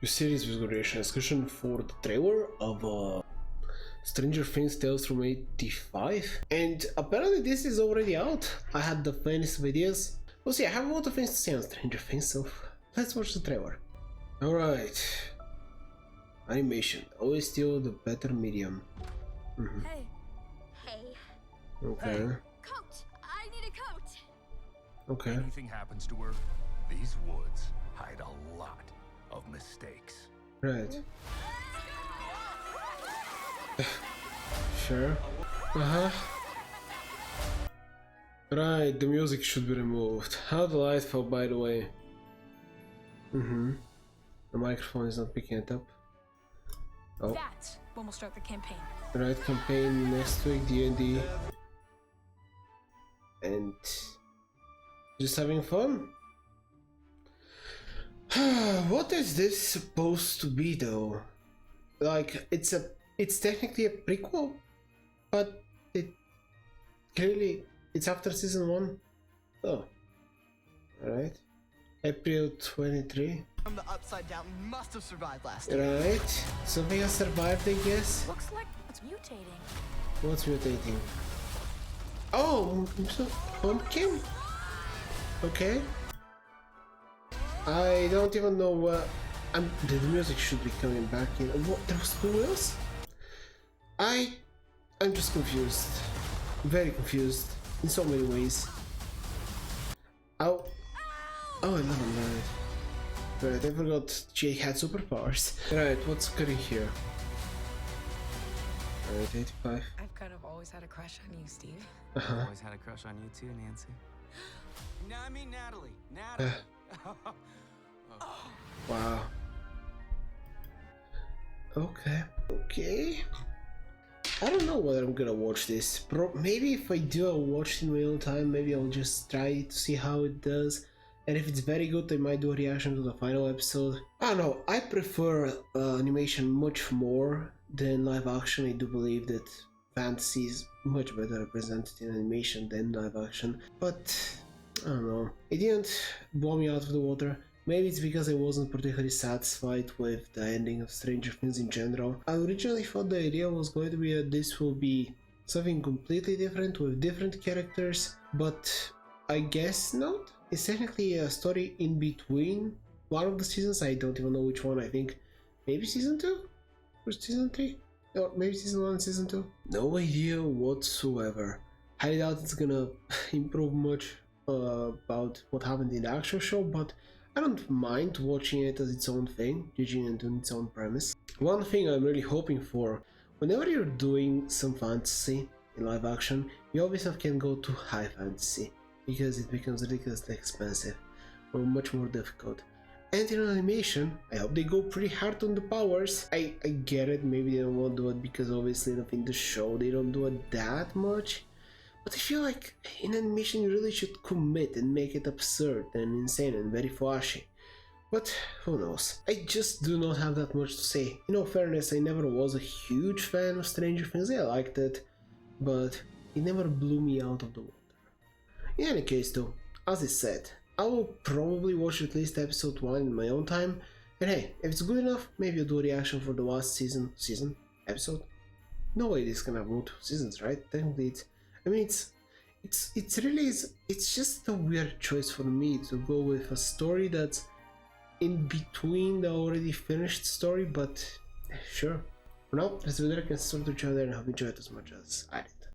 Your series with good reaction discussion for the trailer of Stranger Things Tales from 85, and apparently this is already out. I had the fantasy videos. Well, see, I have a lot of things to say on Stranger Things, so let's watch the trailer. Alright. Animation, always still the better medium. Hey. Okay. Hey. Coat! I need a coat! Okay. Anything happens to her, these woods hide a lot of mistakes. Right. Sure. Right, the music should be removed. How delightful, by the way. The microphone is not picking it up. Oh. That's when we'll start the campaign. Right, campaign next week, D&D. And just having fun. What is this supposed to be though? Like, it's technically a prequel, but it's after season 1. Oh. Alright. April 23. From the upside down must have survived last year. Right. Something has survived, I guess. Looks like it's mutating. What's mutating? Oh, pumpkin? Okay. I don't even know what. The music should be coming back in. What? There was no else? I'm just confused. Very confused in so many ways. Oh, I love him. Right, I forgot Jake had superpowers. Right, what's occurring here? Alright, 85. I've kind of always had a crush on you, Steve. Always had a crush on you too, Nancy. No, I mean Natalie. Natalie. Wow. Okay. I don't know whether I'm gonna watch this. Maybe if I do, I'll watch it in my own time. Maybe I'll just try to see how it does. And if it's very good, I might do a reaction to the final episode. I don't know, I prefer animation much more than live action. I do believe that fantasy is much better represented in animation than live action. But, I don't know, it didn't blow me out of the water. Maybe it's because I wasn't particularly satisfied with the ending of Stranger Things in general. I originally thought the idea was going to be that this will be something completely different with different characters, but I guess not. It's technically a story in between one of the seasons. I don't even know which one. I think maybe season 2 or season 3, or maybe season 1 and season 2. No idea whatsoever. Highly doubt it's gonna improve much about what happened in the actual show, but I don't mind watching it as its own thing, judging it on its own premise. One thing I'm really hoping for, whenever you're doing some fantasy in live action, you always can go to high fantasy, because it becomes ridiculously expensive or much more difficult. And in animation, I hope they go pretty hard on the powers. I get it, maybe they don't want to do it because obviously in the show they don't do it that much. But I feel like in animation you really should commit and make it absurd and insane and very flashy. But who knows? I just do not have that much to say. In all fairness, I never was a huge fan of Stranger Things. I liked it, but it never blew me out of the water. In any case though, as I said, I will probably watch at least episode 1 in my own time, and hey, if it's good enough, maybe I'll do a reaction for the last season episode. No way this can have multiple seasons, right? Technically it's just a weird choice for me to go with a story that's in between the already finished story, but sure. For now, let's do that, can sort each other and hope you enjoy it as much as I did.